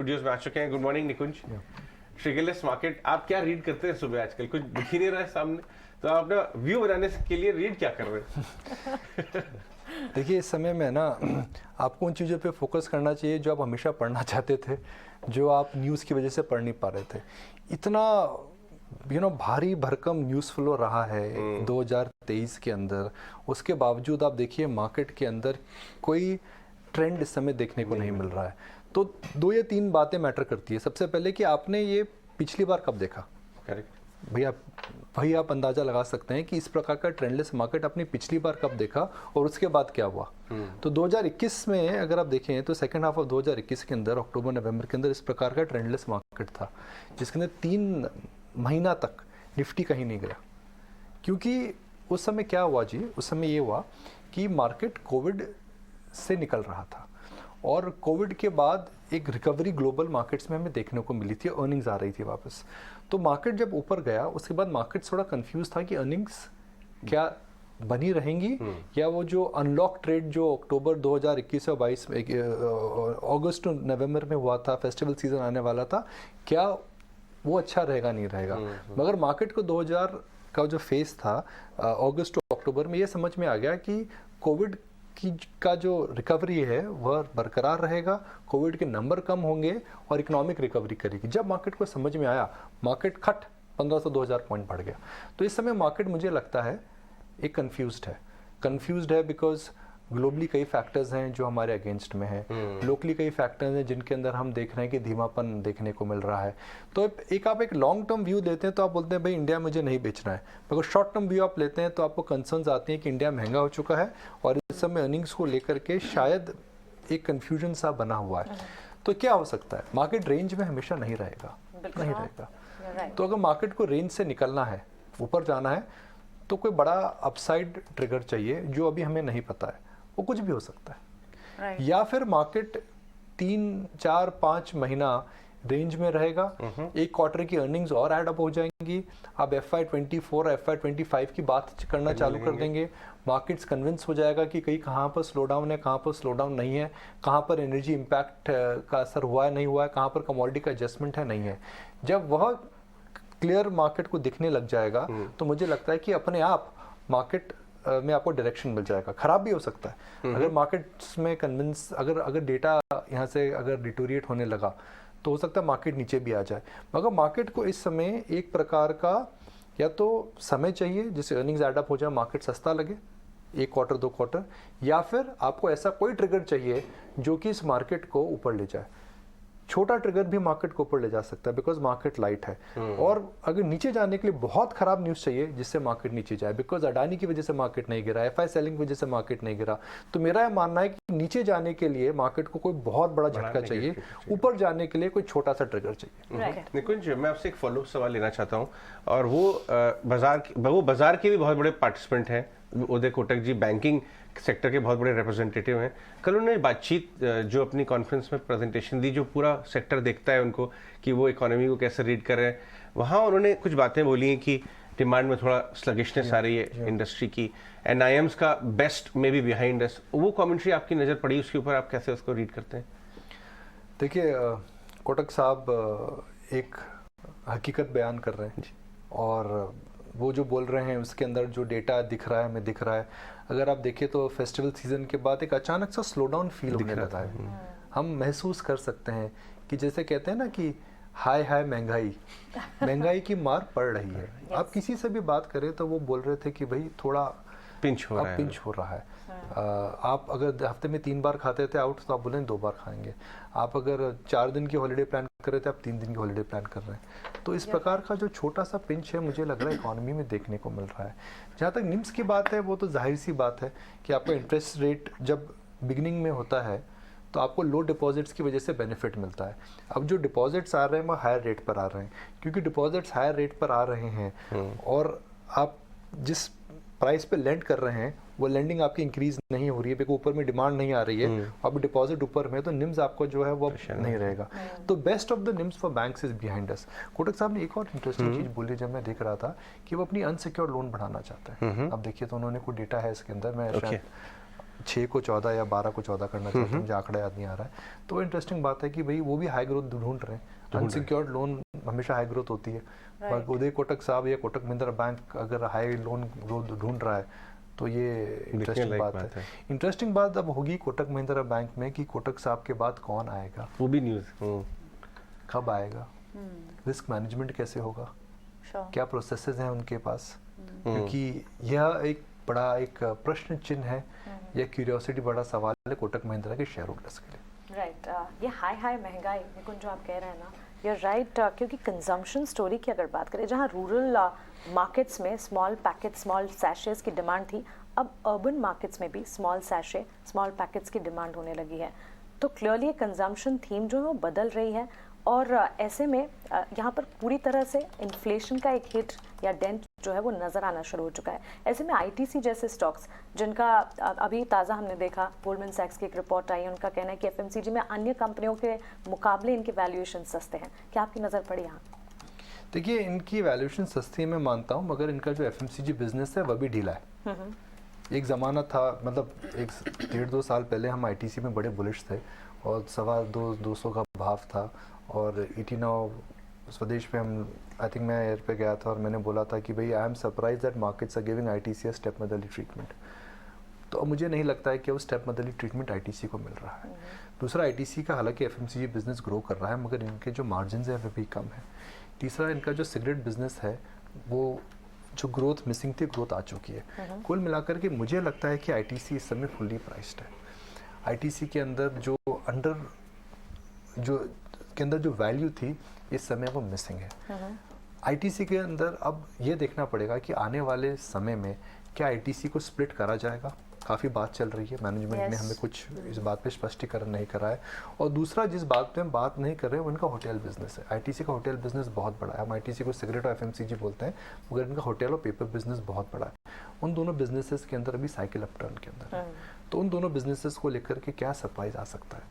Studios में आ चुके हैं। गुड मॉर्निंग निकुंज। ट्रिगरलेस मार्केट, आप क्या रीड करते हैं सुबह? आजकल कुछ दिख ही नहीं रहा है सामने, तो आप अपना व्यू बनाने के लिए रीड क्या कर रहे हैं? देखिए, इस समय में ना आपको उन चीज़ों पे फोकस करना चाहिए जो आप हमेशा पढ़ना चाहते थे, जो आप न्यूज़ की वजह से पढ़ नहीं पा रहे थे। इतना भारी भरकम न्यूज़ फ्लो रहा है 2023 के अंदर, उसके बावजूद आप देखिए मार्केट के अंदर कोई ट्रेंड इस समय देखने को नहीं मिल रहा है। तो 2 या 3 बातें मैटर करती है। सबसे पहले कि आपने ये पिछली बार कब देखा। करेक्ट भाई आप अंदाज़ा लगा सकते हैं कि इस प्रकार का ट्रेंडलेस मार्केट आपने पिछली बार कब देखा और उसके बाद क्या हुआ। तो 2021 में अगर आप देखें तो सेकेंड हाफ ऑफ 2021 के अंदर अक्टूबर नवंबर के अंदर इस प्रकार का ट्रेंडलेस मार्केट था, जिसके अंदर 3 महीना तक निफ्टी कहीं नहीं गया। क्योंकि उस समय क्या हुआ जी, उस समय ये हुआ कि मार्केट कोविड से निकल रहा था और कोविड के बाद एक रिकवरी ग्लोबल मार्केट्स में हमें देखने को मिली थी, अर्निंग्स आ रही थी वापस। तो मार्केट जब ऊपर गया उसके बाद मार्केट थोड़ा कंफ्यूज था कि अर्निंग्स क्या बनी रहेंगी या वो जो अनलॉक ट्रेड जो अक्टूबर 2021 और 22 में अगस्त नवंबर में हुआ था, फेस्टिवल सीजन आने वाला था, क्या वो अच्छा रहेगा नहीं रहेगा। मगर मार्केट को 2000 का जो फेज था अगस्त टू अक्टूबर में ये समझ में आ गया कि कोविड का जो रिकवरी है वह बरकरार रहेगा, कोविड के नंबर कम होंगे और इकोनॉमिक रिकवरी करेगी। जब मार्केट को समझ में आया, मार्केट खट 1500-2000 पॉइंट बढ़ गया। तो इस समय मार्केट मुझे लगता है एक कंफ्यूज्ड है बिकॉज ग्लोबली कई फैक्टर्स हैं जो हमारे अगेंस्ट में हैं, लोकली कई फैक्टर्स हैं जिनके अंदर हम देख रहे हैं कि धीमापन देखने को मिल रहा है। तो आप एक लॉन्ग टर्म व्यू लेते हैं तो आप बोलते हैं भाई इंडिया मुझे नहीं बेचना है, मगर शॉर्ट टर्म व्यू आप लेते हैं तो आपको कंसर्न्स आती हैं कि इंडिया महंगा हो चुका है और इस समय अर्निंग्स को लेकर के शायद एक कन्फ्यूजन सा बना हुआ है। तो क्या हो सकता है, मार्केट रेंज में हमेशा नहीं रहेगा। तो अगर मार्केट को रेंज से निकलना है, ऊपर जाना है, तो कोई बड़ा अपसाइड ट्रिगर चाहिए जो अभी हमें नहीं पता है, वो कुछ भी हो सकता है। या फिर मार्केट 3, 4, 5 महीना रेंज में रहेगा, एक क्वार्टर की अर्निंग्स और ऐड अप हो जाएंगी, आप FY24 और FY25 की बात करना चालू कर देंगे, मार्केट्स कन्विंस हो जाएगा कि कहीं कहाँ पर स्लो डाउन है, कहाँ पर स्लो डाउन नहीं है, कहाँ पर एनर्जी इम्पैक्ट का असर हुआ है नहीं हुआ है, कहाँ पर कमोडिटी का एडजस्टमेंट है नहीं है। जब वह क्लियर मार्केट को दिखने लग जाएगा तो मुझे लगता है कि अपने आप मार्केट में आपको डायरेक्शन मिल जाएगा। खराब भी हो सकता है अगर मार्केट्स में कन्विंस, अगर डेटा यहाँ से अगर डिटोरिएट होने लगा तो हो सकता है मार्केट नीचे भी आ जाए। मगर मार्केट को इस समय एक प्रकार का या तो समय चाहिए जिससे अर्निंग्स एड अप हो जाए, मार्केट सस्ता लगे 1 क्वार्टर 2 क्वार्टर, या फिर आपको ऐसा कोई ट्रिगर चाहिए जो कि इस मार्केट को ऊपर ले जाए। छोटा ट्रिगर भी मार्केट को ऊपर ले जा सकता है बिकॉज मार्केट लाइट है। और अगर नीचे जाने के लिए बहुत खराब न्यूज़ चाहिए जिससे मार्केट नीचे जाए, बिकॉज अडानी की वजह से मार्केट नहीं गिरा, FI सेलिंग की वजह से मार्केट नहीं गिरा, तो मेरा यह मानना है कि नीचे जाने के लिए मार्केट को कोई बहुत बड़ा झटका चाहिए, ऊपर जाने के लिए कोई छोटा सा ट्रिगर चाहिए। निकुंज, मैं आपसे एक फॉलोअप सवाल लेना चाहता हूँ, और वो बाजार के भी बहुत बड़े पार्टिसिपेंट हैं। उदय कोटक जी बैंकिंग सेक्टर के बहुत बड़े रिप्रेजेंटेटिव हैं। कल उन्होंने बातचीत जो अपनी कॉन्फ्रेंस में प्रेजेंटेशन दी, जो पूरा सेक्टर देखता है उनको कि वो इकोनॉमी को कैसे रीड कर रहे हैं, वहाँ उन्होंने कुछ बातें बोली हैं कि डिमांड में थोड़ा स्लगिशनेस आ रही है इंडस्ट्री की, NIMs का best may be behind us. वो कमेंट्री आपकी नज़र पड़ी, उसके ऊपर आप कैसे उसको रीड करते हैं? देखिए, कोटक साहब एक हकीकत बयान कर रहे हैं और वो जो बोल रहे हैं उसके अंदर जो डेटा दिख रहा है हमें दिख रहा है। अगर आप देखें तो फेस्टिवल सीजन के बाद एक अचानक सा स्लो डाउन फील होने लगा है। हम महसूस कर सकते हैं कि जैसे कहते हैं ना कि हाय महंगाई की मार पड़ रही है। आप किसी से भी बात करें तो वो बोल रहे थे कि भाई थोड़ा पिंच हो रहा है। आप अगर हफ्ते में 3 बार खाते थे आउट तो आप बोलें 2 बार खाएंगे। आप अगर 4 दिन की हॉलीडे प्लान कर रहे थे, आप 3 दिन की हॉलीडे प्लान कर रहे हैं। तो इस प्रकार का जो छोटा सा पिंच है मुझे लग रहा है इकोनॉमी में देखने को मिल रहा है। जहाँ तक निम्स की बात है वो तो जाहिर सी बात है कि आपका इंटरेस्ट रेट जब बिगिनिंग में होता है तो आपको लो डिपॉजिट्स की वजह से बेनिफिट मिलता है। अब जो डिपॉजिट्स आ रहे हैं वो हायर रेट पर आ रहे हैं, क्योंकि डिपॉजिट्स हायर रेट पर आ रहे हैं और आप जिस प्राइस पे लेंड कर रहे हैं वो लेंडिंग आपकी इंक्रीज नहीं हो रही है, बिकॉज ऊपर में डिमांड नहीं आ रही है, अब डिपॉजिट ऊपर में, तो निम्स आपको जो है वो नहीं रहेगा। तो best of the NIMS for banks is behind us. Kotak साहब ने एक और इंटरेस्टिंग चीज बोली जब मैं देख रहा था कि वो अपनी अनसिक्योर्ड लोन बढ़ाना चाहते हैं। अब देखिए तो उन्होंने कोई डेटा है इसके अंदर, मैं शायद 6 को 14 या 12 को 14 करना चाहते हैं, मुझे आंकड़ा याद नहीं आ रहा है। तो वो इंटरेस्टिंग बात है कि भाई वो भी हाई ग्रोथ ढूंढ रहे हैं। अनसिक्योर्ड लोन हमेशा हाई ग्रोथ होती है, पर उदय कोटक साहब या कोटक महिंद्रा बैंक अगर हाई लोन ग्रोथ ढूंढ रहा है तो ये इंटरेस्टिंग बात है। इंटरेस्टिंग बात अब होगी कोटक महिंद्रा बैंक में कि कोटक साहब के बाद कौन आएगा, वो भी न्यूज़ कब आएगा, रिस्क मैनेजमेंट कैसे होगा, क्या प्रोसेसेस हैं उनके पास, क्योंकि यह एक बड़ा एक प्रश्न चिन्ह है या क्यूरियोसिटी बड़ा सवाल है कोटक महिंद्रा के शेयर होल्डर्स के लिए। राइट, ये हाई महंगाई निकुंज जो आप कह रहे हैं ना, यू राइट, क्योंकि कंजम्पशन स्टोरी की अगर बात करें, जहाँ रूरल मार्केट्स में स्मॉल पैकेट स्मॉल सैशेस की डिमांड थी, अब अर्बन मार्केट्स में भी स्मॉल सैशे स्मॉल पैकेट्स की डिमांड होने लगी है। तो क्लियरली कंजम्पशन थीम जो है वो बदल रही है, और ऐसे में यहाँ पर पूरी तरह से इन्फ्लेशन का एक हिट या डेंट जो है वो नज़र आना शुरू हो चुका है। ऐसे में आईटीसी जैसे स्टॉक्स जिनका अभी ताज़ा हमने देखा, गोल्डमैन सैक्स की एक रिपोर्ट आई है, उनका कहना है कि एफएमसीजी में अन्य कंपनियों के मुकाबले इनके वैल्यूएशन सस्ते हैं। क्या आपकी नज़र पड़ी यहाँ? देखिए, इनकी वैल्यूएशन सस्ती है मैं मानता हूँ, मगर इनका जो एफएमसीजी बिजनेस है वह भी ढीला है। एक ज़माना था, मतलब एक 1.5-2 साल पहले हम आईटीसी में बड़े बुलिश थे और 200 का भाव था, और 89 स्वदेश में हम आई थिंक मैं एयर पे गया था और मैंने बोला था कि भाई I am surprise that markets are giving ITC a step motherly treatment. तो अब मुझे नहीं लगता है कि वो स्टेप मदरली ट्रीटमेंट आईटीसी को मिल रहा है। दूसरा, आईटीसी का हालांकि एफएमसीजी बिजनेस ग्रो कर रहा है, मगर इनके जो मार्जिन है वो भी कम है। तीसरा, इनका जो सिगरेट बिजनेस है वो जो ग्रोथ मिसिंग थी, ग्रोथ आ चुकी है। कुल मिलाकर के मुझे लगता है कि आईटीसी इस समय फुल्ली प्राइस्ड है। आईटीसी के अंदर जो जो वैल्यू थी इस समय वो मिसिंग है। आईटीसी के अंदर अब ये देखना पड़ेगा कि आने वाले समय में क्या आईटीसी को स्प्लिट करा जाएगा। काफ़ी बात चल रही है, मैनेजमेंट ने हमें कुछ इस बात पे स्पष्टीकरण नहीं करा है। और दूसरा, जिस बात पे हम बात नहीं कर रहे हैं वो इनका होटल बिजनेस है। आईटीसी का होटल बिजनेस बहुत बड़ा है। हम आईटीसी को सिगरेट और एफएमसीजी बोलते हैं, मगर इनका होटल और पेपर बिजनेस बहुत बड़ा है। उन दोनों बिजनेसेस के अंदर अभी साइकिल अपटर्न के अंदर है, तो उन दोनों बिजनेसेस को लेकर के क्या सरप्राइज आ सकता है।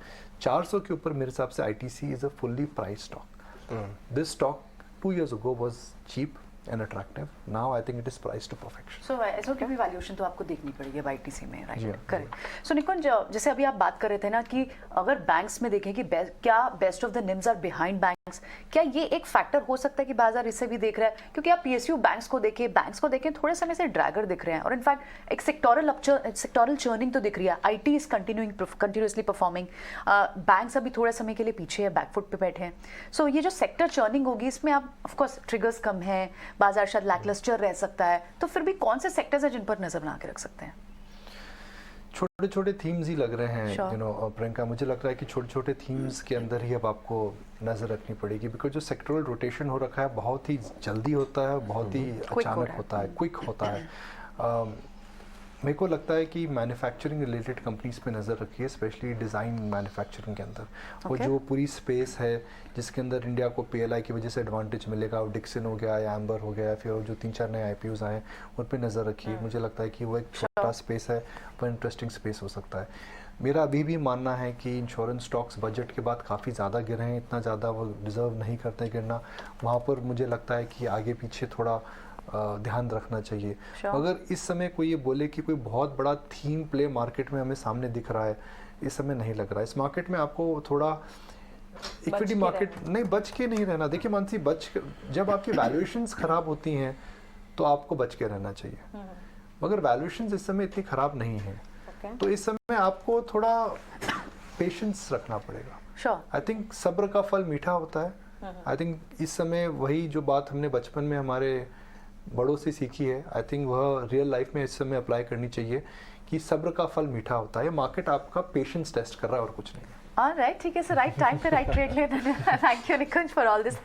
400 के ऊपर मेरे हिसाब से ITC is a fully price stock. This stock 2 years ago was cheap and attractive. Now I think it is priced to perfection. So SOT की वैल्यूएशन तो आपको देखनी पड़ेगी आईटीसी में, right? Yeah, correct. So Nikunj, जैसे अभी आप बात कर रहे थे ना कि अगर बैंक्स में देखें कि क्या best of the NIMs are behind banks, क्या ये एक फैक्टर हो सकता है कि बाजार इसे भी देख रहा है? क्योंकि आप पीएसयू बैंक्स को देखें थोड़े समय से ड्रैगर दिख रहे हैं, और इनफैक्ट एक सेक्टोरल चर्निंग तो दिख रही है। IT is continuously performing, banks अभी थोड़े समय के लिए पीछे है, बैकफुट पे बैठे हैं। सो ये जो सेक्टर चर्निंग होगी, इसमें आप ऑफकोर्स ट्रिगर्स कम है, बाजार शायद लैकलस्टर रह सकता है, तो फिर भी कौन से सेक्टर्स हैं जिन पर नजर बना के रख सकते हैं? छोटे छोटे थीम्स ही लग रहे हैं, Sure. यू नो प्रियंका, मुझे लग रहा है कि छोटे छोटे थीम्स के अंदर ही अब आपको नज़र रखनी पड़ेगी, बिकॉज जो सेक्टरल रोटेशन हो रखा है बहुत ही जल्दी होता है, बहुत ही अचानक होता है, क्विक होता है। मेरे को लगता है कि मैन्युफैक्चरिंग रिलेटेड कंपनीज पे नज़र रखिए, स्पेशली डिज़ाइन मैन्युफैक्चरिंग के अंदर। वो जो पूरी स्पेस है जिसके अंदर इंडिया को पीएलआई की वजह से एडवांटेज मिलेगा, डिक्सन हो गया या एम्बर हो गया, फिर जो 3-4 नए आईपीओज आए उन पे नज़र रखिए। मुझे लगता है कि वो एक छोटा स्पेस है पर इंटरेस्टिंग स्पेस हो सकता है। मेरा अभी भी मानना है कि इंश्योरेंस स्टॉक्स बजट के बाद काफ़ी ज़्यादा गिरे हैं, इतना ज़्यादा वो डिज़र्व नहीं करते गिरना। वहाँ पर मुझे लगता है कि आगे पीछे थोड़ा ध्यान रखना चाहिए। अगर इस समय कोई ये बोले कि कोई बहुत बड़ा थीम प्ले मार्केट में हमें सामने दिख रहा है, इस समय नहीं लग रहा है। इस मार्केट में आपको थोड़ा इक्विटी मार्केट नहीं, बच के नहीं रहना। देखिए मानसी, जब आपकी वैल्यूएशंस खराब होती हैं तो आपको बच के रहना चाहिए, मगर वैल्यूएशंस इस समय इतनी खराब नहीं है, तो इस समय आपको थोड़ा पेशेंस रखना पड़ेगा। आई थिंक सब्र का फल मीठा होता है। आई थिंक इस समय वही जो बात हमने बचपन में हमारे बड़ों से सीखी है, आई थिंक वह रियल लाइफ में इस समय अप्लाई करनी चाहिए कि सब्र का फल मीठा होता है। मार्केट आपका पेशेंस टेस्ट कर रहा है और कुछ नहीं है। ऑलराइट, ठीक है सर, राइट टाइम पे राइट ट्रेड लेना। Thank you Nikunj for all this